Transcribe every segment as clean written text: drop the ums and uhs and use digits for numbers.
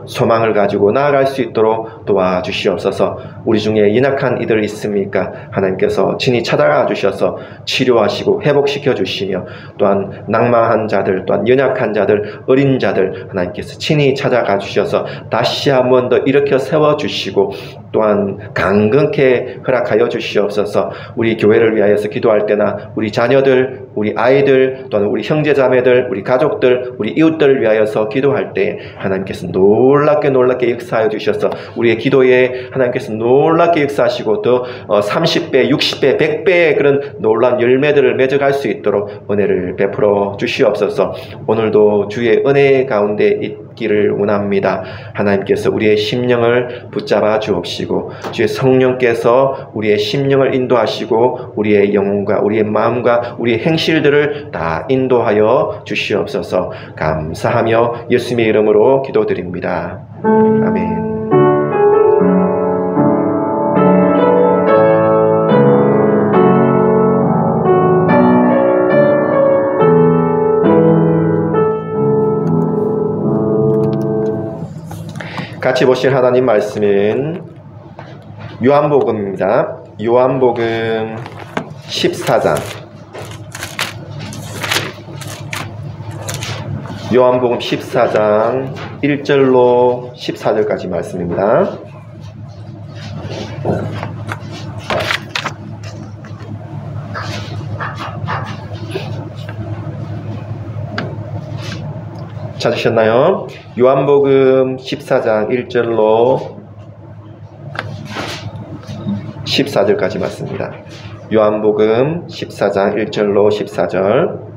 소망을 가지고 나아갈 수 있도록 도와주시옵소서. 우리 중에 연약한 이들 있습니까? 하나님께서 친히 찾아가 주셔서 치료하시고 회복시켜 주시며, 또한 낭만한 자들, 또한 연약한 자들, 어린 자들 하나님께서 친히 찾아가 주셔서 다시 한 번 더 일으켜 세워 주시고, 또한 강건케 허락하여 주시옵소서. 우리 교회를 위하여서 기도할 때나 우리 자녀들, 우리 아이들, 또는 우리 형제자매들, 우리 가족들, 우리 이웃들을 위하여서 기도할 때 하나님께서 놀랍게 역사하여 주셔서 우리의 기도에 하나님께서 놀랍게 역사하시고 또 30배, 60배, 100배의 그런 놀라운 열매들을 맺어갈 수 있도록 은혜를 베풀어 주시옵소서. 오늘도 주의 은혜 가운데 있기를 원합니다. 하나님께서 우리의 심령을 붙잡아 주옵시고, 주의 성령께서 우리의 심령을 인도하시고 우리의 영혼과 우리의 마음과 우리의 행실들을 다 인도하여 주시옵소서. 감사하며 예수님의 이름으로 기도드립니다. 아멘. 같이 보실 하나님 말씀은 요한복음입니다. 요한복음 14장. 요한복음 14장 1절로 14절까지 말씀입니다. 찾으셨나요? 요한복음 14장 1절로 14절까지 말씀입니다. 요한복음 14장 1절로 14절.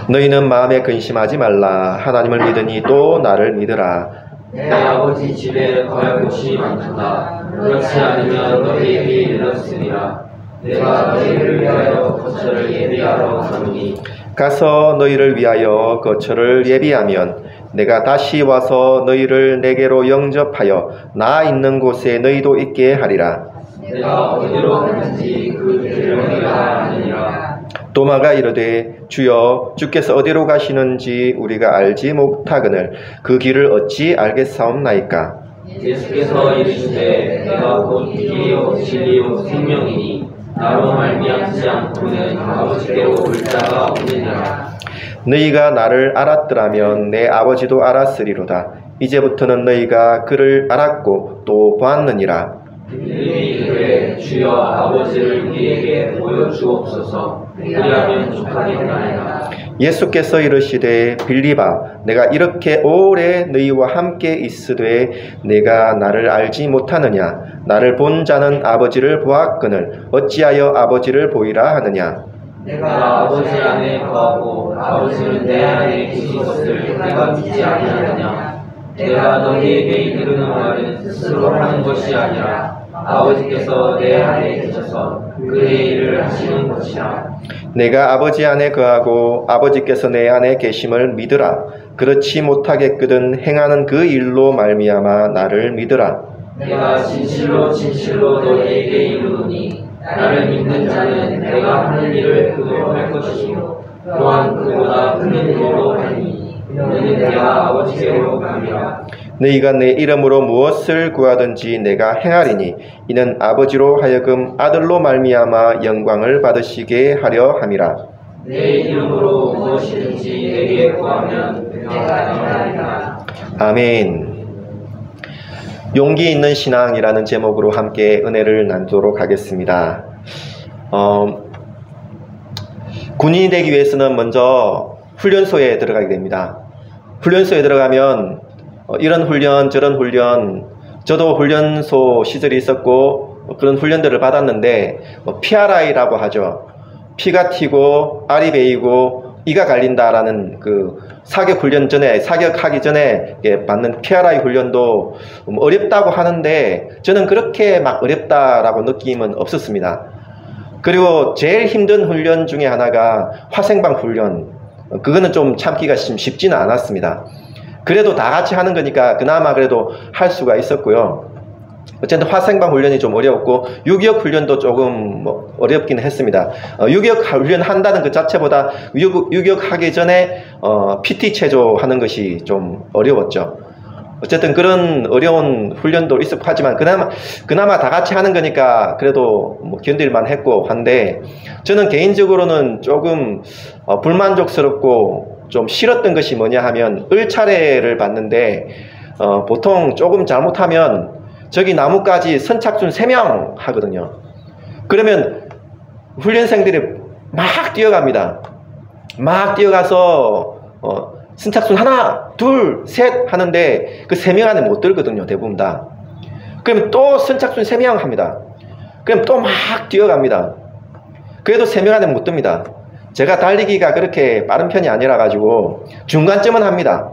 너희는 마음에 근심하지 말라. 하나님을 믿으니 또 나를 믿으라. 내 아버지 집에 거할 곳이 많도다. 그렇지 않으면 너희에게 이르렀으리라. 내가 너희를 위하여 거처를 예비하러 가노니 가서 너희를 위하여 거처를 예비하면 내가 다시 와서 너희를 내게로 영접하여 나 있는 곳에 너희도 있게 하리라. 내가 어디로 가는지 그 길을 너희가 아느니라. 도마가 이르되 주여 주께서 어디로 가시는지 우리가 알지 못하거늘 그 길을 어찌 알겠사옵나이까. 예수께서 이르시되 내가 곧 길이요 진리요 생명이니 나로 말미암지 않고는 아버지께로 올 자가 없느니라. 너희가 나를 알았더라면 내 아버지도 알았으리로다. 이제부터는 너희가 그를 알았고 또 보았느니라. 빌립이 이르되 주여 아버지를 우리에게 보여주옵소서. 그리하면 족하겠나이다. 예수께서 이르시되 빌립아 내가 이렇게 오래 너희와 함께 있으되 내가 나를 알지 못하느냐. 나를 본 자는 아버지를 보았거늘 어찌하여 아버지를 보이라 하느냐. 내가 아버지 안에 거하고 아버지는 내 안에 계신 것을 내가 믿지 아니하느냐. 내가 너희에게 이르는 말은 스스로 하는 것이 아니라 아버지께서 내 안에 계셔서 그의 일을 하시는 것이라. 내가 아버지 안에 거하고 아버지께서 내 안에 계심을 믿으라. 그렇지 못하겠거든 행하는 그 일로 말미암아 나를 믿으라. 내가 진실로 너희에게 이르노니 나를 믿는 자는 내가 하는 일을 그도 할 것이요 또한 그보다 큰 일도 하니 너는 내가 아버지께로 가리라. 너희가 내 이름으로 무엇을 구하든지 내가 행하리니 이는 아버지로 하여금 아들로 말미암아 영광을 받으시게 하려 함이라. 내 이름으로 무엇이든지 내게 구하면 내가 행하리라. 아멘. 용기 있는 신앙이라는 제목으로 함께 은혜를 나누도록 하겠습니다. 군인이 되기 위해서는 먼저 훈련소에 들어가게 됩니다. 훈련소에 들어가면 이런 훈련 저런 훈련, 저도 훈련소 시절이 있었고 그런 훈련들을 받았는데 PRI라고 하죠. 피가 튀고 알이 베이고 이가 갈린다라는 그 사격 훈련 전에, 사격하기 전에 받는 PRI 훈련도 어렵다고 하는데 저는 그렇게 막 어렵다라고 느낌은 없었습니다. 그리고 제일 힘든 훈련 중에 하나가 화생방 훈련. 그거는 좀 참기가 쉽지는 않았습니다. 그래도 다 같이 하는 거니까 그나마 그래도 할 수가 있었고요. 어쨌든 화생방 훈련이 좀 어려웠고 유기역 훈련도 조금 어렵기는 했습니다. 유기역 훈련 한다는 그 자체보다 유기역 하기 전에 PT 체조 하는 것이 좀 어려웠죠. 어쨌든 그런 어려운 훈련도 있었고 하지만 그나마 다 같이 하는 거니까 그래도 뭐 견딜만 했고 한데, 저는 개인적으로는 조금 불만족스럽고 좀 싫었던 것이 뭐냐 하면, 을차례를 봤는데 보통 조금 잘못하면 저기 나무까지 선착순 3명 하거든요. 그러면 훈련생들이 막 뛰어갑니다. 막 뛰어가서 선착순 하나, 둘, 셋 하는데 그 3명 안에 못 들거든요, 대부분 다. 그러면 또 선착순 3명 합니다. 그럼 또 막 뛰어갑니다. 그래도 3명 안에 못 듭니다. 제가 달리기가 그렇게 빠른 편이 아니라 가지고 중간쯤은 합니다.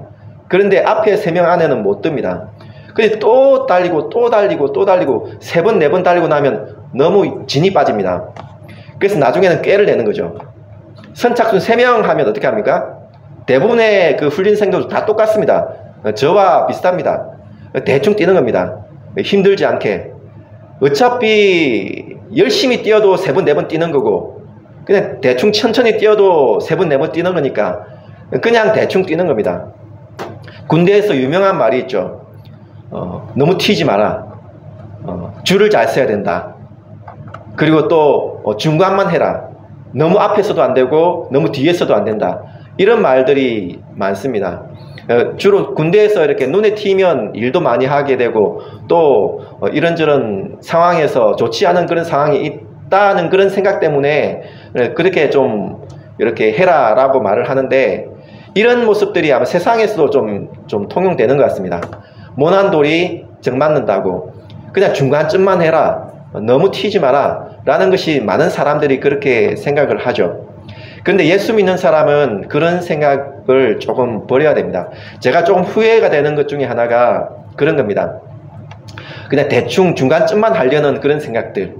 그런데 앞에 3명 안에는 못 듭니다. 근데 또 달리고 또 달리고 또 달리고 3번 4번 달리고 나면 너무 진이 빠집니다. 그래서 나중에는 꾀를 내는 거죠. 선착순 3명 하면 어떻게 합니까? 대부분의 그 훈련생들도 다 똑같습니다. 저와 비슷합니다. 대충 뛰는 겁니다. 힘들지 않게. 어차피 열심히 뛰어도 3번 4번 뛰는 거고, 그냥 대충 천천히 뛰어도 3번 4번 뛰는 거니까 그냥 대충 뛰는 겁니다. 군대에서 유명한 말이 있죠. 너무 튀지 마라. 줄을 잘 서야 된다. 그리고 또 중간만 해라. 너무 앞에서도 안 되고 너무 뒤에서도 안 된다. 이런 말들이 많습니다. 주로 군대에서 이렇게 눈에 튀면 일도 많이 하게 되고, 또 이런저런 상황에서 좋지 않은 그런 상황이 있다는 그런 생각 때문에 그렇게 좀 이렇게 해라 라고 말을 하는데, 이런 모습들이 아마 세상에서도 좀 통용되는 것 같습니다. 모난 돌이 정 맞는다고, 그냥 중간쯤만 해라, 너무 튀지 마라 라는 것이 많은 사람들이 그렇게 생각을 하죠. 그런데 예수 믿는 사람은 그런 생각을 조금 버려야 됩니다. 제가 조금 후회가 되는 것 중에 하나가 그런 겁니다. 그냥 대충 중간쯤만 하려는 그런 생각들.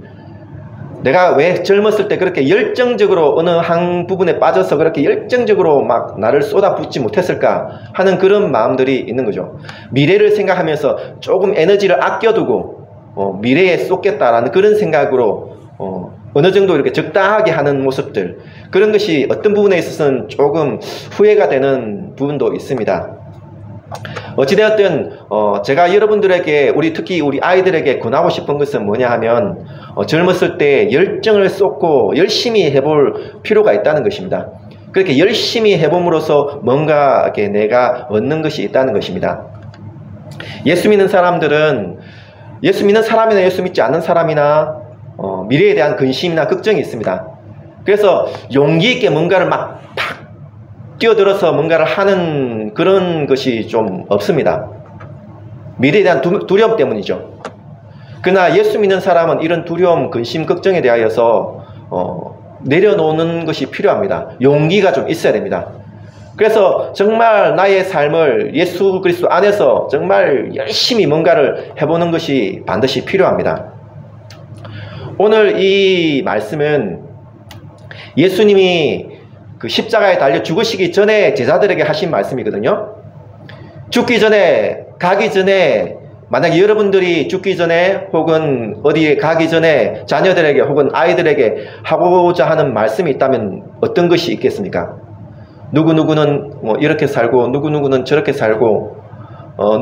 내가 왜 젊었을 때 그렇게 열정적으로 어느 한 부분에 빠져서 그렇게 열정적으로 막 나를 쏟아붓지 못했을까 하는 그런 마음들이 있는 거죠. 미래를 생각하면서 조금 에너지를 아껴두고 미래에 쏟겠다라는 그런 생각으로 어느 정도 이렇게 적당하게 하는 모습들, 그런 것이 어떤 부분에 있어서는 조금 후회가 되는 부분도 있습니다. 어찌되었든 제가 여러분들에게, 특히 우리 아이들에게 권하고 싶은 것은 뭐냐 하면, 젊었을 때 열정을 쏟고 열심히 해볼 필요가 있다는 것입니다. 그렇게 열심히 해봄으로써 뭔가 이렇게 내가 얻는 것이 있다는 것입니다. 예수 믿는 사람들은, 예수 믿는 사람이나 예수 믿지 않는 사람이나 미래에 대한 근심이나 걱정이 있습니다. 그래서 용기 있게 뭔가를 막 팍 뛰어들어서 뭔가를 하는 그런 것이 좀 없습니다. 미래에 대한 두려움 때문이죠. 그러나 예수 믿는 사람은 이런 두려움, 근심, 걱정에 대하여서 내려놓는 것이 필요합니다. 용기가 좀 있어야 됩니다. 그래서 정말 나의 삶을 예수 그리스도 안에서 정말 열심히 뭔가를 해보는 것이 반드시 필요합니다. 오늘 이 말씀은 예수님이 그 십자가에 달려 죽으시기 전에 제자들에게 하신 말씀이거든요. 죽기 전에, 가기 전에, 만약에 여러분들이 죽기 전에 혹은 어디에 가기 전에 자녀들에게 혹은 아이들에게 하고자 하는 말씀이 있다면 어떤 것이 있겠습니까? 누구누구는 뭐 이렇게 살고, 누구누구는 저렇게 살고,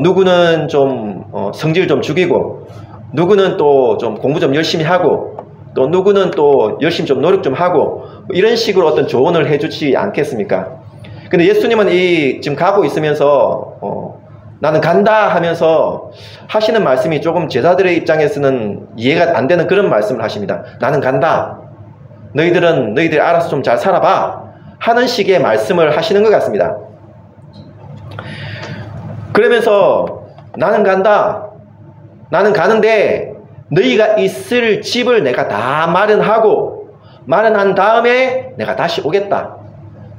누구는 좀 성질 좀 죽이고, 누구는 또 좀 공부 좀 열심히 하고, 또 누구는 또 열심히 좀 노력 좀 하고, 이런 식으로 어떤 조언을 해주지 않겠습니까? 근데 예수님은 지금 가고 있으면서 나는 간다 하면서 하시는 말씀이 조금 제자들의 입장에서는 이해가 안 되는 그런 말씀을 하십니다. 나는 간다. 너희들이 알아서 좀 잘 살아봐 하는 식의 말씀을 하시는 것 같습니다. 그러면서 나는 간다. 나는 가는데 너희가 있을 집을 내가 다 마련한 다음에 내가 다시 오겠다.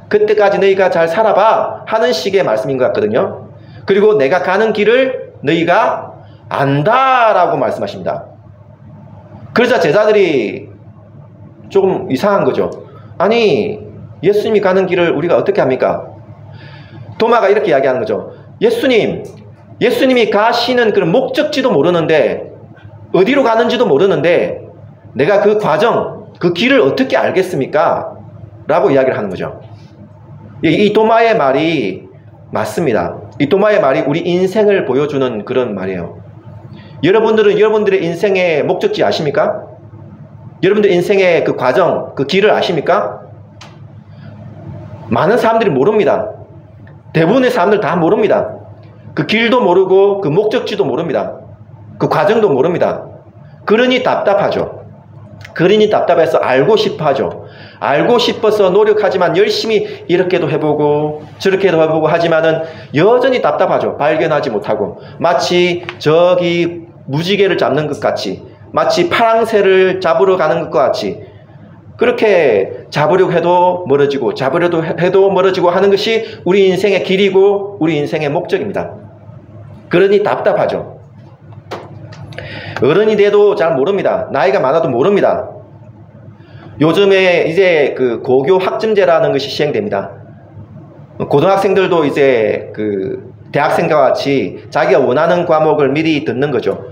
그때까지 너희가 잘 살아봐 하는 식의 말씀인 것 같거든요. 그리고 내가 가는 길을 너희가 안다라고 말씀하십니다. 그러자 제자들이 조금 이상한 거죠. 아니, 예수님이 가는 길을 우리가 어떻게 합니까? 도마가 이렇게 이야기하는 거죠. 예수님이 가시는 그런 목적지도 모르는데, 어디로 가는지도 모르는데 내가 그 과정, 그 길을 어떻게 알겠습니까? 라고 이야기를 하는 거죠. 이 도마의 말이 맞습니다. 이 도마의 말이 우리 인생을 보여주는 그런 말이에요. 여러분들은 여러분들의 인생의 목적지 아십니까? 여러분들 인생의 그 과정, 그 길을 아십니까? 많은 사람들이 모릅니다. 대부분의 사람들 다 모릅니다. 그 길도 모르고 그 목적지도 모릅니다. 그 과정도 모릅니다. 그러니 답답하죠. 그러니 답답해서 알고 싶어 하죠. 알고 싶어서 노력하지만 열심히 이렇게도 해보고 저렇게도 해보고 하지만은 여전히 답답하죠. 발견하지 못하고 마치 저기 무지개를 잡는 것 같이, 마치 파랑새를 잡으러 가는 것과 같이 그렇게 잡으려고 해도 멀어지고 잡으려고 해도 멀어지고 하는 것이 우리 인생의 길이고 우리 인생의 목적입니다. 그러니 답답하죠. 어른이 돼도 잘 모릅니다. 나이가 많아도 모릅니다. 요즘에 이제 그 고교 학점제라는 것이 시행됩니다. 고등학생들도 이제 그 대학생과 같이 자기가 원하는 과목을 미리 듣는 거죠.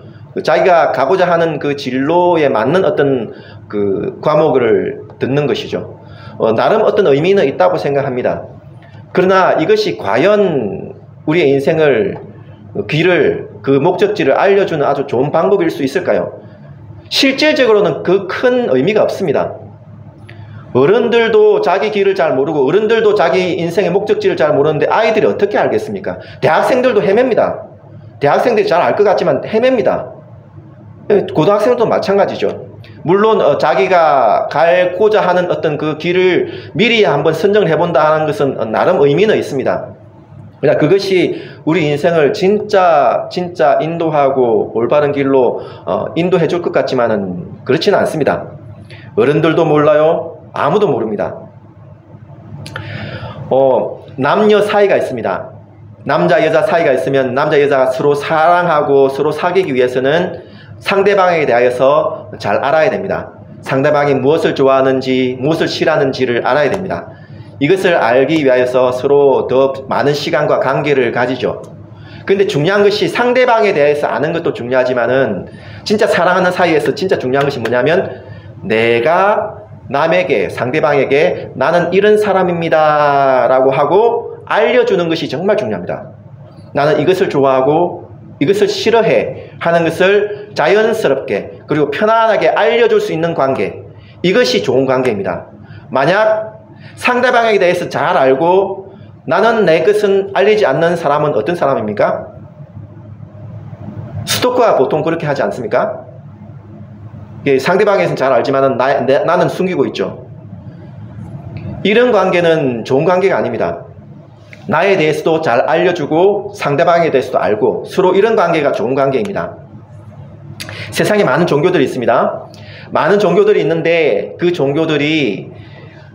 자기가 가고자 하는 그 진로에 맞는 어떤 그 과목을 듣는 것이죠. 나름 어떤 의미는 있다고 생각합니다. 그러나 이것이 과연 우리의 인생을, 길을, 그 목적지를 알려주는 아주 좋은 방법일 수 있을까요? 실질적으로는 그 큰 의미가 없습니다. 어른들도 자기 길을 잘 모르고 어른들도 자기 인생의 목적지를 잘 모르는데 아이들이 어떻게 알겠습니까? 대학생들도 헤맵니다. 대학생들이 잘 알 것 같지만 헤맵니다. 고등학생도 마찬가지죠. 물론 자기가 가고자 하는 어떤 그 길을 미리 한번 선정을 해본다 하는 것은 나름 의미는 있습니다. 그러나 그것이 우리 인생을 진짜 인도하고 올바른 길로 인도해 줄 것 같지만은 그렇지는 않습니다. 어른들도 몰라요. 아무도 모릅니다. 남녀 사이가 있습니다. 남자 여자 사이가 있으면 남자 여자가 서로 사랑하고 서로 사귀기 위해서는 상대방에 대하여서 잘 알아야 됩니다. 상대방이 무엇을 좋아하는지 무엇을 싫어하는지를 알아야 됩니다. 이것을 알기 위하여서 서로 더 많은 시간과 관계를 가지죠. 근데 중요한 것이 상대방에 대해서 아는 것도 중요하지만은 진짜 사랑하는 사이에서 진짜 중요한 것이 뭐냐면 내가 남에게, 상대방에게 나는 이런 사람입니다 라고 하고 알려주는 것이 정말 중요합니다. 나는 이것을 좋아하고 이것을 싫어해 하는 것을 자연스럽게 그리고 편안하게 알려줄 수 있는 관계, 이것이 좋은 관계입니다. 만약 상대방에 대해서 잘 알고 나는 내 것은 알리지 않는 사람은 어떤 사람입니까? 스토커가 보통 그렇게 하지 않습니까? 상대방에서는 잘 알지만 나는 숨기고 있죠. 이런 관계는 좋은 관계가 아닙니다. 나에 대해서도 잘 알려주고 상대방에 대해서도 알고 서로 이런 관계가 좋은 관계입니다. 세상에 많은 종교들이 있습니다. 많은 종교들이 있는데 그 종교들이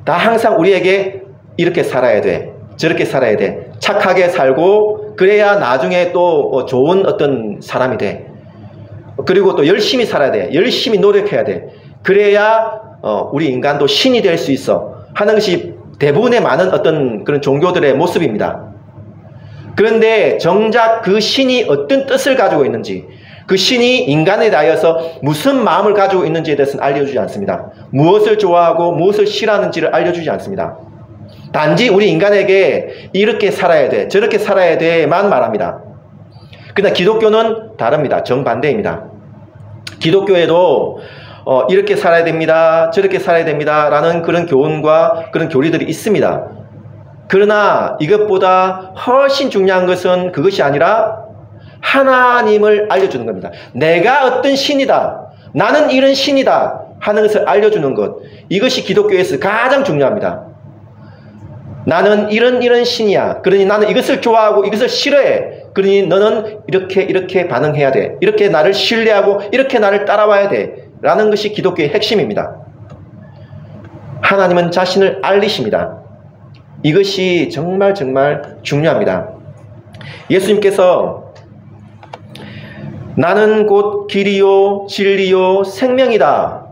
다 항상 우리에게 이렇게 살아야 돼, 저렇게 살아야 돼, 착하게 살고 그래야 나중에 또 좋은 어떤 사람이 돼, 그리고 또 열심히 살아야 돼, 열심히 노력해야 돼, 그래야 우리 인간도 신이 될 수 있어 하는 것이 대부분의 많은 어떤 그런 종교들의 모습입니다. 그런데 정작 그 신이 어떤 뜻을 가지고 있는지, 그 신이 인간에 대하여서 무슨 마음을 가지고 있는지에 대해서는 알려주지 않습니다. 무엇을 좋아하고 무엇을 싫어하는지를 알려주지 않습니다. 단지 우리 인간에게 이렇게 살아야 돼, 저렇게 살아야 돼만 말합니다. 그러나 기독교는 다릅니다. 정반대입니다. 기독교에도 이렇게 살아야 됩니다, 저렇게 살아야 됩니다 라는 그런 교훈과 그런 교리들이 있습니다. 그러나 이것보다 훨씬 중요한 것은 그것이 아니라 하나님을 알려주는 겁니다. 내가 어떤 신이다, 나는 이런 신이다 하는 것을 알려주는 것, 이것이 기독교에서 가장 중요합니다. 나는 이런 신이야, 그러니 나는 이것을 좋아하고 이것을 싫어해, 그러니 너는 이렇게 반응해야 돼, 이렇게 나를 신뢰하고 이렇게 나를 따라와야 돼 라는 것이 기독교의 핵심입니다. 하나님은 자신을 알리십니다. 이것이 정말 중요합니다. 예수님께서 나는 곧 길이요 진리요 생명이다,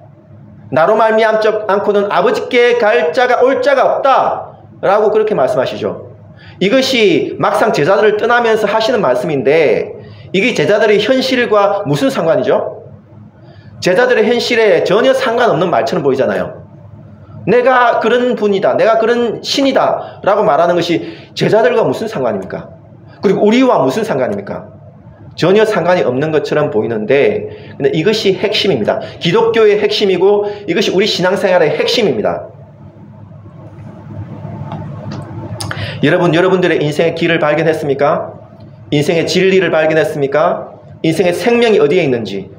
나로 말미암지 않고는 아버지께 갈 자가 올 자가 없다 라고 그렇게 말씀하시죠. 이것이 막상 제자들을 떠나면서 하시는 말씀인데 이게 제자들의 현실과 무슨 상관이죠? 제자들의 현실에 전혀 상관없는 말처럼 보이잖아요. 내가 그런 분이다, 내가 그런 신이다 라고 말하는 것이 제자들과 무슨 상관입니까? 그리고 우리와 무슨 상관입니까? 전혀 상관이 없는 것처럼 보이는데, 근데 이것이 핵심입니다. 기독교의 핵심이고 이것이 우리 신앙생활의 핵심입니다. 여러분들의 인생의 길을 발견했습니까? 인생의 진리를 발견했습니까? 인생의 생명이 어디에 있는지,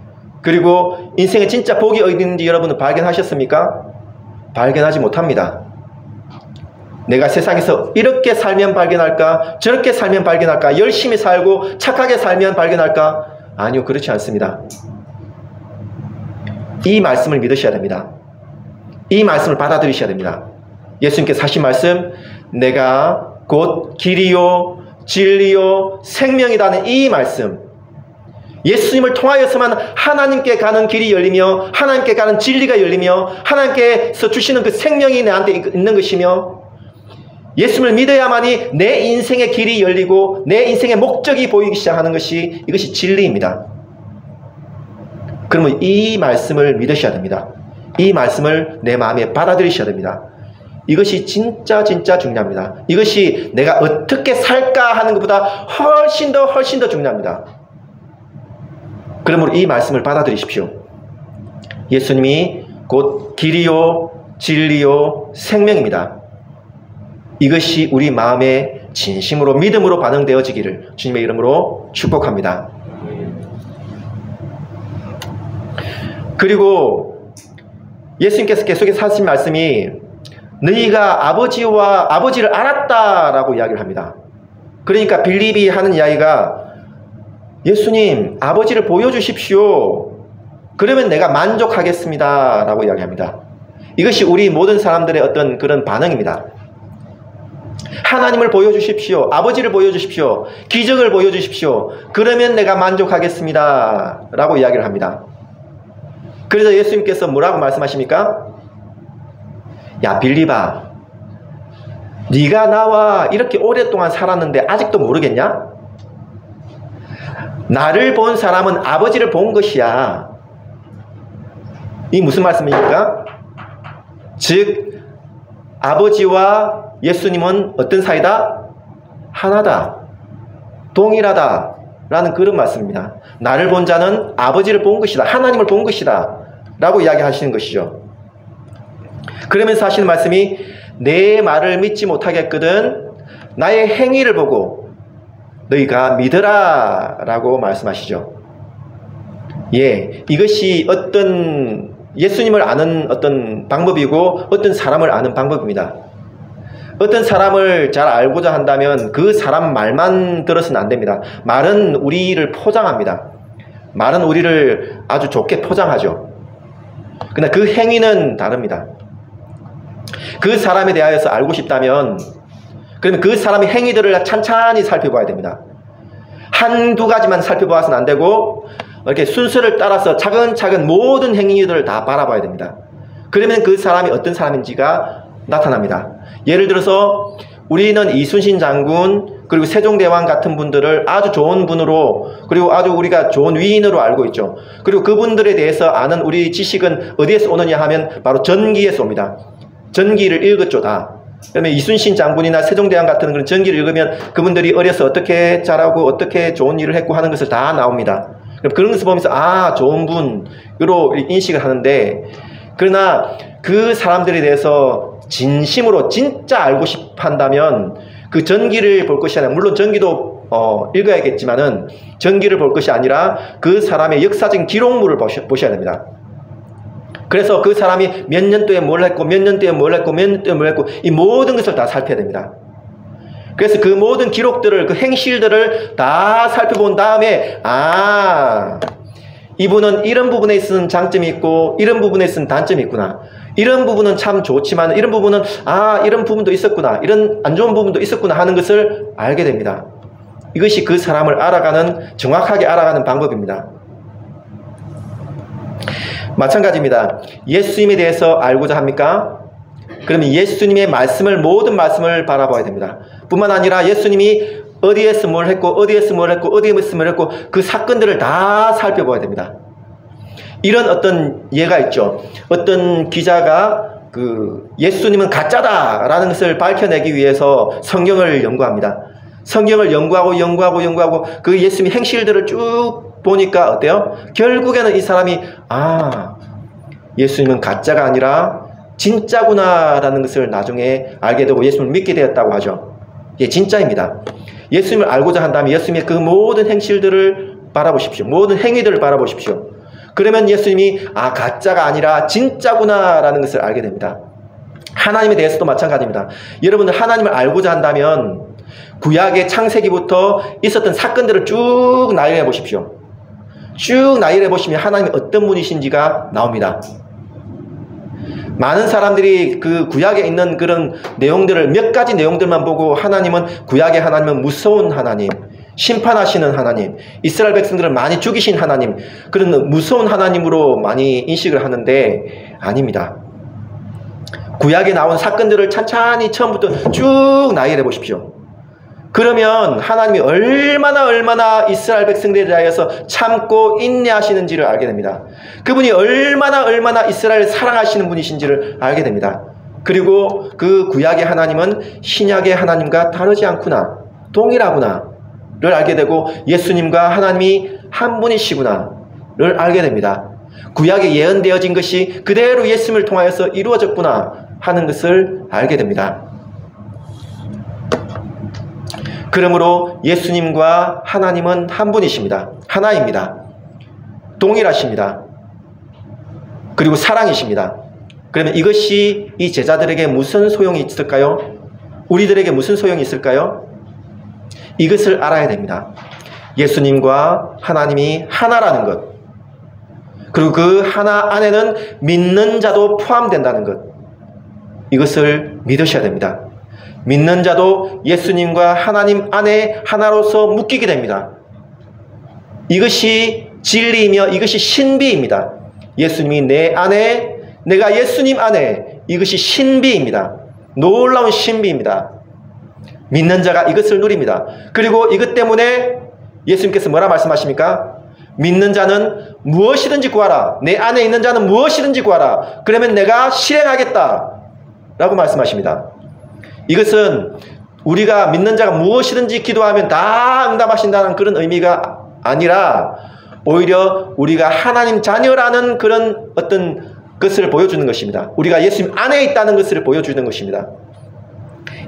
그리고 인생의 진짜 복이 어디 있는지 여러분은 발견하셨습니까? 발견하지 못합니다. 내가 세상에서 이렇게 살면 발견할까? 저렇게 살면 발견할까? 열심히 살고 착하게 살면 발견할까? 아니요, 그렇지 않습니다. 이 말씀을 믿으셔야 됩니다. 이 말씀을 받아들이셔야 됩니다. 예수님께서 하신 말씀, 내가 곧 길이요 진리요 생명이라는 이 말씀, 예수님을 통하여서만 하나님께 가는 길이 열리며 하나님께 가는 진리가 열리며 하나님께서 주시는 그 생명이 내한테 있는 것이며, 예수님을 믿어야만이 내 인생의 길이 열리고 내 인생의 목적이 보이기 시작하는 것이, 이것이 진리입니다. 그러면 이 말씀을 믿으셔야 됩니다. 이 말씀을 내 마음에 받아들이셔야 됩니다. 이것이 진짜 중요합니다. 이것이 내가 어떻게 살까 하는 것보다 훨씬 더 중요합니다. 그러므로 이 말씀을 받아들이십시오. 예수님이 곧 길이요 진리요 생명입니다. 이것이 우리 마음에 진심으로 믿음으로 반응되어지기를 주님의 이름으로 축복합니다. 그리고 예수님께서 계속해서 하신 말씀이, 너희가 아버지를 알았다라고 이야기를 합니다. 그러니까 빌립이 하는 이야기가, 예수님 아버지를 보여주십시오. 그러면 내가 만족하겠습니다 라고 이야기합니다. 이것이 우리 모든 사람들의 어떤 그런 반응입니다. 하나님을 보여주십시오. 아버지를 보여주십시오. 기적을 보여주십시오. 그러면 내가 만족하겠습니다 라고 이야기를 합니다. 그래서 예수님께서 뭐라고 말씀하십니까? 야 빌립아, 네가 나와 이렇게 오랫동안 살았는데 아직도 모르겠냐? 나를 본 사람은 아버지를 본 것이야. 이 무슨 말씀입니까? 즉 아버지와 예수님은 어떤 사이다? 하나다, 동일하다 라는 그런 말씀입니다. 나를 본 자는 아버지를 본 것이다, 하나님을 본 것이다 라고 이야기하시는 것이죠. 그러면서 하시는 말씀이, 내 말을 믿지 못하겠거든 나의 행위를 보고 너희가 믿으라 라고 말씀하시죠. 예, 이것이 어떤 예수님을 아는 어떤 방법이고 어떤 사람을 아는 방법입니다. 어떤 사람을 잘 알고자 한다면 그 사람 말만 들어서는 안 됩니다. 말은 우리를 포장합니다. 말은 우리를 아주 좋게 포장하죠. 그러나 그 행위는 다릅니다. 그 사람에 대하여서 알고 싶다면 그러면 그 사람의 행위들을 찬찬히 살펴봐야 됩니다. 한두 가지만 살펴봐서는 안 되고 이렇게 순서를 따라서 차근차근 모든 행위들을 다 바라봐야 됩니다. 그러면 그 사람이 어떤 사람인지가 나타납니다. 예를 들어서 우리는 이순신 장군 그리고 세종대왕 같은 분들을 아주 좋은 분으로, 그리고 아주 우리가 좋은 위인으로 알고 있죠. 그리고 그분들에 대해서 아는 우리 지식은 어디에서 오느냐 하면 바로 전기에서 옵니다. 전기를 읽었죠 다. 그러면 이순신 장군이나 세종대왕 같은 그런 전기를 읽으면 그분들이 어려서 어떻게 잘하고 어떻게 좋은 일을 했고 하는 것을 다 나옵니다. 그런 것을 보면서 아 좋은 분으로 인식을 하는데, 그러나 그 사람들에 대해서 진심으로 진짜 알고 싶어 한다면 그 전기를 볼 것이 아니라, 물론 전기도 읽어야겠지만은 전기를 볼 것이 아니라 그 사람의 역사적인 기록물을 보셔야 됩니다. 그래서 그 사람이 몇 년도에 뭘 했고 몇 년도에 뭘 했고 몇 년도에 뭘 했고 이 모든 것을 다 살펴야 됩니다. 그래서 그 모든 기록들을, 그 행실들을 다 살펴본 다음에 아 이분은 이런 부분에 있는 장점이 있고 이런 부분에 있는 단점이 있구나, 이런 부분은 참 좋지만 이런 부분은 아 이런 부분도 있었구나, 이런 안 좋은 부분도 있었구나 하는 것을 알게 됩니다. 이것이 그 사람을 알아가는, 정확하게 알아가는 방법입니다. 마찬가지입니다. 예수님에 대해서 알고자 합니까? 그러면 예수님의 말씀을, 모든 말씀을 바라봐야 됩니다. 뿐만 아니라 예수님이 어디에서 뭘 했고 어디에서 뭘 했고 어디에서 뭘 했고 그 사건들을 다 살펴봐야 됩니다. 이런 어떤 예가 있죠. 어떤 기자가 예수님은 가짜다 라는 것을 밝혀내기 위해서 성경을 연구합니다. 성경을 연구하고 그 예수님의 행실들을 쭉 보니까 어때요? 결국에는 이 사람이 예수님은 가짜가 아니라 진짜구나라는 것을 나중에 알게 되고 예수님을 믿게 되었다고 하죠. 예, 진짜입니다. 예수님을 알고자 한다면 예수님의 그 모든 행실들을 바라보십시오. 모든 행위들을 바라보십시오. 그러면 예수님이 가짜가 아니라 진짜구나라는 것을 알게 됩니다. 하나님에 대해서도 마찬가지입니다. 여러분들 하나님을 알고자 한다면 구약의 창세기부터 있었던 사건들을 쭉 나열해 보십시오. 쭉 나열해 보시면 하나님이 어떤 분이신지가 나옵니다. 많은 사람들이 그 구약에 있는 그런 내용들을 몇 가지 내용들만 보고 구약의 하나님은 무서운 하나님, 심판하시는 하나님, 이스라엘 백성들을 많이 죽이신 하나님, 그런 무서운 하나님으로 많이 인식을 하는데 아닙니다. 구약에 나온 사건들을 찬찬히 처음부터 쭉 나열해 보십시오. 그러면 하나님이 얼마나 이스라엘 백성들에 대하여서 참고 인내하시는지를 알게 됩니다. 그분이 얼마나 이스라엘을 사랑하시는 분이신지를 알게 됩니다. 그리고 그 구약의 하나님은 신약의 하나님과 다르지 않구나, 동일하구나를 알게 되고 예수님과 하나님이 한 분이시구나를 알게 됩니다. 구약에 예언되어진 것이 그대로 예수님을 통하여서 이루어졌구나 하는 것을 알게 됩니다. 그러므로 예수님과 하나님은 한 분이십니다. 하나입니다. 동일하십니다. 그리고 사랑이십니다. 그러면 이것이 이 제자들에게 무슨 소용이 있을까요? 우리들에게 무슨 소용이 있을까요? 이것을 알아야 됩니다. 예수님과 하나님이 하나라는 것, 그리고 그 하나 안에는 믿는 자도 포함된다는 것, 이것을 믿으셔야 됩니다. 믿는 자도 예수님과 하나님 안에 하나로서 묶이게 됩니다. 이것이 진리이며 이것이 신비입니다. 예수님이 내 안에, 내가 예수님 안에, 이것이 신비입니다. 놀라운 신비입니다. 믿는 자가 이것을 누립니다. 그리고 이것 때문에 예수님께서 뭐라 말씀하십니까? 믿는 자는 무엇이든지 구하라. 내 안에 있는 자는 무엇이든지 구하라. 그러면 내가 실행하겠다 라고 말씀하십니다. 이것은 우리가 믿는 자가 무엇이든지 기도하면 다 응답하신다는 그런 의미가 아니라 오히려 우리가 하나님 자녀라는 그런 어떤 것을 보여주는 것입니다. 우리가 예수님 안에 있다는 것을 보여주는 것입니다.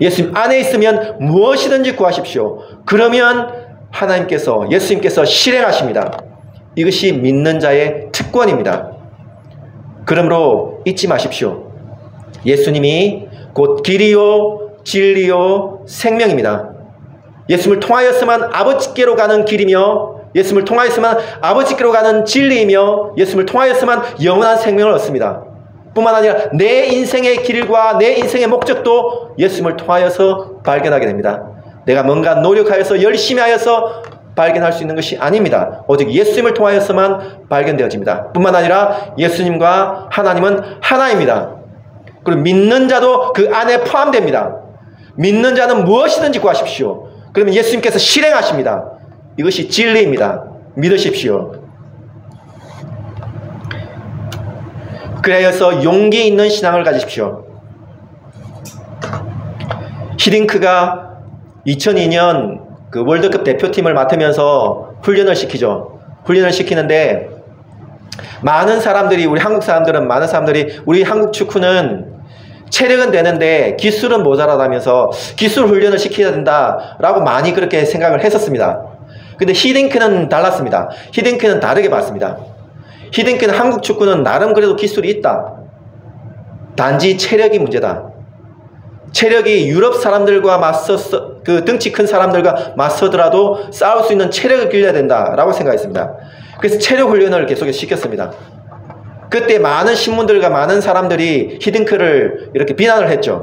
예수님 안에 있으면 무엇이든지 구하십시오. 그러면 하나님께서, 예수님께서 실행하십니다. 이것이 믿는 자의 특권입니다. 그러므로 잊지 마십시오. 예수님이 곧 길이요 진리요 생명입니다. 예수님을 통하였으면 아버지께로 가는 길이며, 예수님을 통하였으면 아버지께로 가는 진리이며, 예수님을 통하였으면 영원한 생명을 얻습니다. 뿐만 아니라 내 인생의 길과 내 인생의 목적도 예수님을 통하여서 발견하게 됩니다. 내가 뭔가 노력하여서 열심히 하여서 발견할 수 있는 것이 아닙니다. 오직 예수님을 통하여서만 발견되어집니다. 뿐만 아니라 예수님과 하나님은 하나입니다. 그리고 믿는 자도 그 안에 포함됩니다. 믿는 자는 무엇이든지 구하십시오. 그러면 예수님께서 실행하십니다. 이것이 진리입니다. 믿으십시오. 그래서 용기 있는 신앙을 가지십시오. 히딩크가 2002년 그 월드컵 대표팀을 맡으면서 훈련을 시키죠. 훈련을 시키는데 많은 사람들이, 우리 한국 사람들은, 많은 사람들이 우리 한국 축구는 체력은 되는데 기술은 모자라다면서 기술 훈련을 시켜야 된다라고 많이 그렇게 생각을 했었습니다. 근데 히딩크는 달랐습니다. 히딩크는 다르게 봤습니다. 히딩크는 한국 축구는 나름 그래도 기술이 있다. 단지 체력이 문제다. 체력이 유럽 사람들과 맞서서, 그 등치 큰 사람들과 맞서더라도 싸울 수 있는 체력을 길러야 된다라고 생각했습니다. 그래서 체력 훈련을 계속 시켰습니다. 그때 많은 신문들과 많은 사람들이 히딩크를 이렇게 비난을 했죠.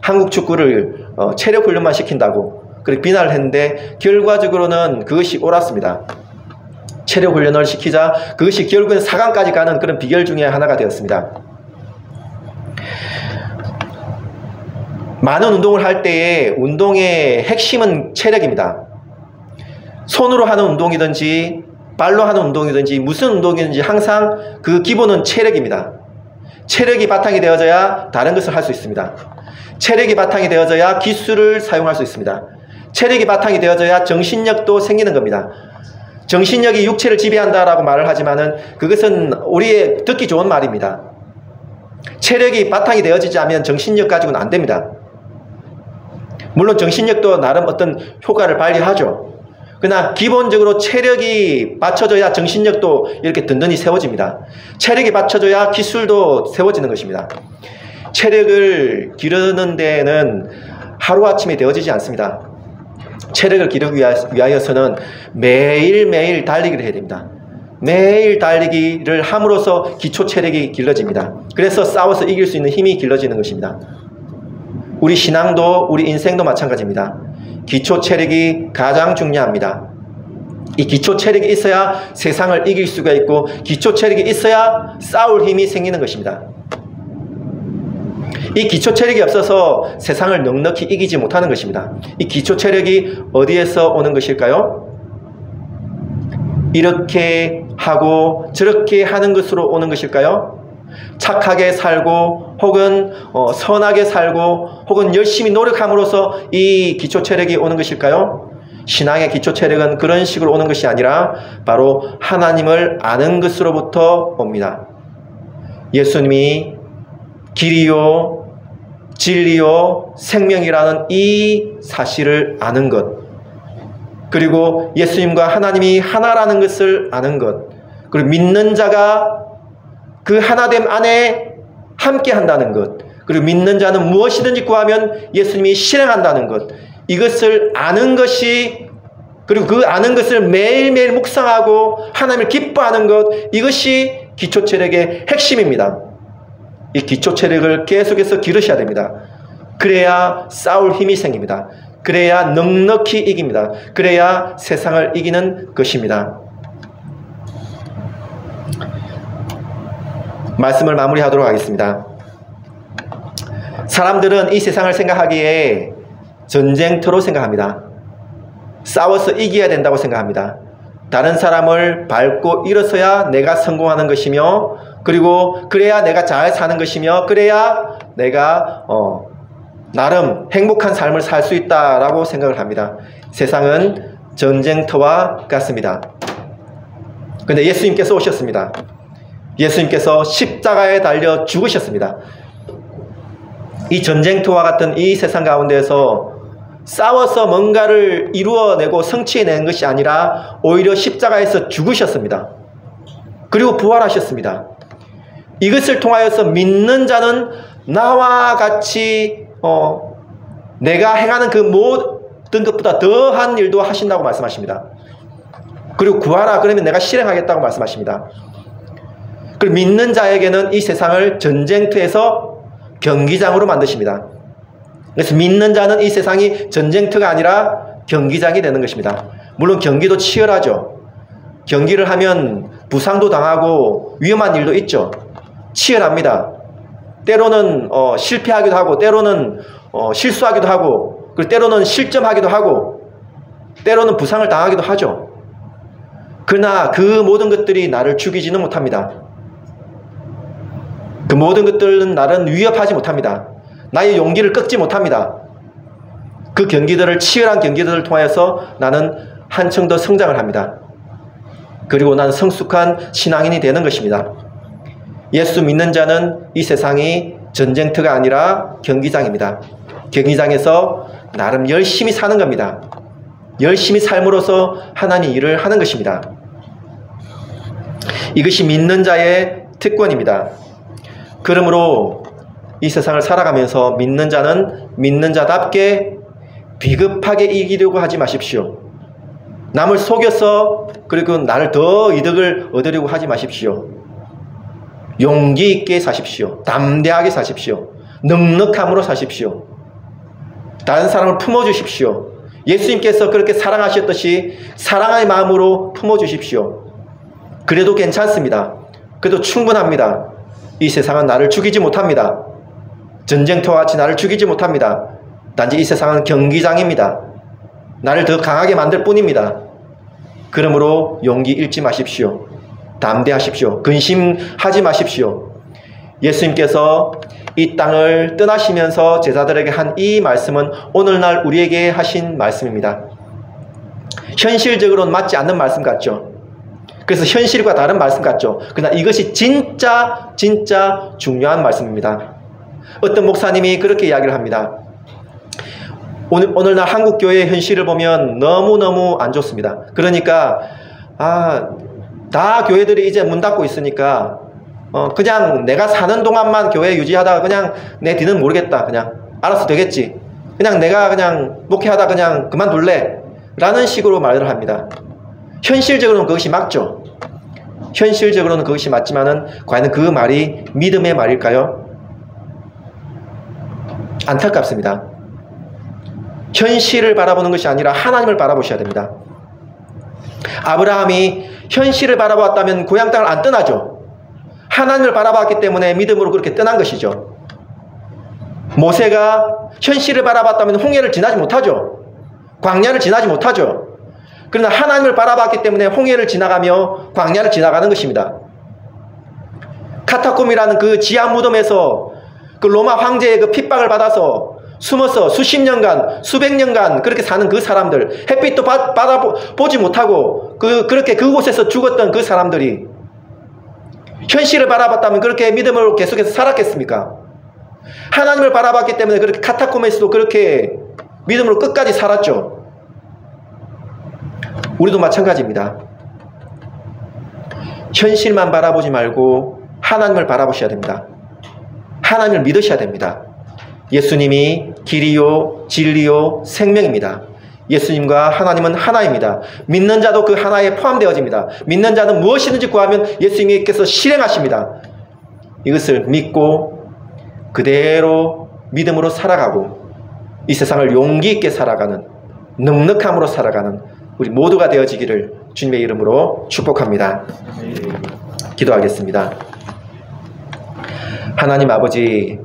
한국 축구를 체력 훈련만 시킨다고 그렇게 비난을 했는데 결과적으로는 그것이 옳았습니다. 체력 훈련을 시키자 그것이 결국엔 4강까지 가는 그런 비결 중에 하나가 되었습니다. 많은 운동을 할 때에 운동의 핵심은 체력입니다. 손으로 하는 운동이든지 발로 하는 운동이든지 무슨 운동이든지 항상 그 기본은 체력입니다. 체력이 바탕이 되어져야 다른 것을 할 수 있습니다. 체력이 바탕이 되어져야 기술을 사용할 수 있습니다. 체력이 바탕이 되어져야 정신력도 생기는 겁니다. 정신력이 육체를 지배한다라고 말을 하지만은 그것은 우리의 듣기 좋은 말입니다. 체력이 바탕이 되어지지 않으면 정신력 가지고는 안 됩니다. 물론 정신력도 나름 어떤 효과를 발휘하죠. 그러나 기본적으로 체력이 받쳐져야 정신력도 이렇게 든든히 세워집니다. 체력이 받쳐져야 기술도 세워지는 것입니다. 체력을 기르는 데는 하루아침에 되어지지 않습니다. 체력을 기르기 위하여서는 매일매일 달리기를 해야 됩니다. 매일 달리기를 함으로써 기초 체력이 길러집니다. 그래서 싸워서 이길 수 있는 힘이 길러지는 것입니다. 우리 신앙도 우리 인생도 마찬가지입니다. 기초 체력이 가장 중요합니다. 이 기초 체력이 있어야 세상을 이길 수가 있고 기초 체력이 있어야 싸울 힘이 생기는 것입니다. 이 기초 체력이 없어서 세상을 넉넉히 이기지 못하는 것입니다. 이 기초 체력이 어디에서 오는 것일까요? 이렇게 하고 저렇게 하는 것으로 오는 것일까요? 착하게 살고 혹은 선하게 살고 혹은 열심히 노력함으로써 이 기초 체력이 오는 것일까요? 신앙의 기초 체력은 그런 식으로 오는 것이 아니라 바로 하나님을 아는 것으로부터 옵니다. 예수님이 길이요 진리요 생명이라는 이 사실을 아는 것, 그리고 예수님과 하나님이 하나라는 것을 아는 것, 그리고 믿는 자가 그 하나됨 안에 함께 한다는 것, 그리고 믿는 자는 무엇이든지 구하면 예수님이 실행한다는 것, 이것을 아는 것이, 그리고 그 아는 것을 매일매일 묵상하고 하나님을 기뻐하는 것, 이것이 기초 체력의 핵심입니다. 이 기초 체력을 계속해서 기르셔야 됩니다. 그래야 싸울 힘이 생깁니다. 그래야 넉넉히 이깁니다. 그래야 세상을 이기는 것입니다. 말씀을 마무리하도록 하겠습니다. 사람들은 이 세상을 생각하기에 전쟁터로 생각합니다. 싸워서 이겨야 된다고 생각합니다. 다른 사람을 밟고 일어서야 내가 성공하는 것이며, 그리고 그래야 내가 잘 사는 것이며, 그래야 내가 나름 행복한 삶을 살 수 있다라고 생각을 합니다. 세상은 전쟁터와 같습니다. 그런데 예수님께서 오셨습니다. 예수님께서 십자가에 달려 죽으셨습니다. 이 전쟁터와 같은 이 세상 가운데에서 싸워서 뭔가를 이루어내고 성취해내는 것이 아니라 오히려 십자가에서 죽으셨습니다. 그리고 부활하셨습니다. 이것을 통하여서 믿는 자는 나와 같이 내가 행하는 그 모든 것보다 더한 일도 하신다고 말씀하십니다. 그리고 구하라 그러면 내가 실행하겠다고 말씀하십니다. 그리고 믿는 자에게는 이 세상을 전쟁터에서 경기장으로 만드십니다. 그래서 믿는 자는 이 세상이 전쟁터가 아니라 경기장이 되는 것입니다. 물론 경기도 치열하죠. 경기를 하면 부상도 당하고 위험한 일도 있죠. 치열합니다. 때로는 실패하기도 하고, 때로는 실수하기도 하고, 그리고 때로는 실점하기도 하고, 때로는 부상을 당하기도 하죠. 그러나 그 모든 것들이 나를 죽이지는 못합니다. 그 모든 것들은 나를 위협하지 못합니다. 나의 용기를 꺾지 못합니다. 그 경기들을, 치열한 경기들을 통하여서 나는 한층 더 성장을 합니다. 그리고 나는 성숙한 신앙인이 되는 것입니다. 예수 믿는 자는 이 세상이 전쟁터가 아니라 경기장입니다. 경기장에서 나름 열심히 사는 겁니다. 열심히 삶으로써 하나님 일을 하는 것입니다. 이것이 믿는 자의 특권입니다. 그러므로 이 세상을 살아가면서 믿는 자는 믿는 자답게 비겁하게 이기려고 하지 마십시오. 남을 속여서 그리고 나를 더 이득을 얻으려고 하지 마십시오. 용기 있게 사십시오. 담대하게 사십시오. 넉넉함으로 사십시오. 다른 사람을 품어주십시오. 예수님께서 그렇게 사랑하셨듯이 사랑의 마음으로 품어주십시오. 그래도 괜찮습니다. 그래도 충분합니다. 이 세상은 나를 죽이지 못합니다. 전쟁터와 같이 나를 죽이지 못합니다. 단지 이 세상은 경기장입니다. 나를 더 강하게 만들 뿐입니다. 그러므로 용기 잃지 마십시오. 담대하십시오. 근심하지 마십시오. 예수님께서 이 땅을 떠나시면서 제자들에게 한 이 말씀은 오늘날 우리에게 하신 말씀입니다. 현실적으로는 맞지 않는 말씀 같죠. 그래서 현실과 다른 말씀 같죠. 그러나 이것이 진짜 중요한 말씀입니다. 어떤 목사님이 그렇게 이야기를 합니다. 오늘날 한국교회의 현실을 보면 너무너무 안 좋습니다. 그러니까 다 교회들이 이제 문 닫고 있으니까 그냥 내가 사는 동안만 교회 유지하다가 그냥 내 뒤는 모르겠다. 그냥 알아서 되겠지. 그냥 내가 그냥 목회하다 그냥 그만둘래. 라는 식으로 말을 합니다. 현실적으로는 그것이 맞죠. 현실적으로는 그것이 맞지만은 과연 그 말이 믿음의 말일까요? 안타깝습니다. 현실을 바라보는 것이 아니라 하나님을 바라보셔야 됩니다. 아브라함이 현실을 바라보았다면 고향 땅을 안 떠나죠. 하나님을 바라봤기 때문에 믿음으로 그렇게 떠난 것이죠. 모세가 현실을 바라봤다면 홍해를 지나지 못하죠. 광야를 지나지 못하죠. 그러나 하나님을 바라봤기 때문에 홍해를 지나가며 광야를 지나가는 것입니다. 카타콤이라는 그 지하 무덤에서 그 로마 황제의 그 핍박을 받아서 숨어서 수십 년간, 수백 년간 그렇게 사는 그 사람들, 햇빛도 보지 못하고 그렇게 그곳에서 죽었던 그 사람들이 현실을 바라봤다면 그렇게 믿음으로 계속해서 살았겠습니까? 하나님을 바라봤기 때문에 그렇게 카타콤에서도 그렇게 믿음으로 끝까지 살았죠. 우리도 마찬가지입니다. 현실만 바라보지 말고 하나님을 바라보셔야 됩니다. 하나님을 믿으셔야 됩니다. 예수님이 길이요 진리요 생명입니다. 예수님과 하나님은 하나입니다. 믿는 자도 그 하나에 포함되어집니다. 믿는 자는 무엇이든지 구하면 예수님께서 실행하십니다. 이것을 믿고 그대로 믿음으로 살아가고 이 세상을 용기 있게 살아가는, 넉넉함으로 살아가는 우리 모두가 되어지기를 주님의 이름으로 축복합니다. 기도하겠습니다. 하나님 아버지,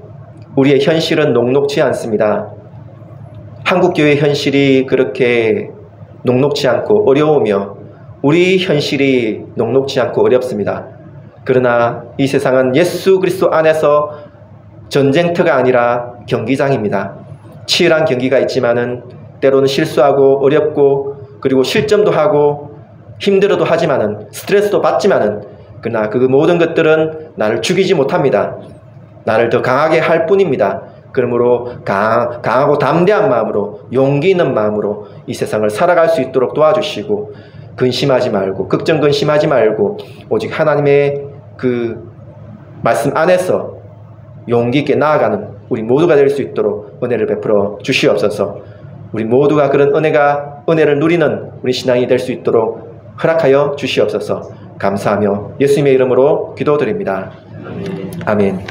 우리의 현실은 녹록지 않습니다. 한국교회의 현실이 그렇게 녹록지 않고 어려우며 우리 현실이 녹록지 않고 어렵습니다. 그러나 이 세상은 예수 그리스도 안에서 전쟁터가 아니라 경기장입니다. 치열한 경기가 있지만은 때로는 실수하고 어렵고 그리고 실점도 하고 힘들어도 하지만은 스트레스도 받지만은 그러나 그 모든 것들은 나를 죽이지 못합니다. 나를 더 강하게 할 뿐입니다. 그러므로 강하고 담대한 마음으로 용기 있는 마음으로 이 세상을 살아갈 수 있도록 도와주시고 근심하지 말고 걱정 근심하지 말고 오직 하나님의 그 말씀 안에서 용기 있게 나아가는 우리 모두가 될 수 있도록 은혜를 베풀어 주시옵소서. 우리 모두가 그런 은혜를 누리는 우리 신앙이 될 수 있도록 허락하여 주시옵소서. 감사하며 예수님의 이름으로 기도드립니다. 아멘.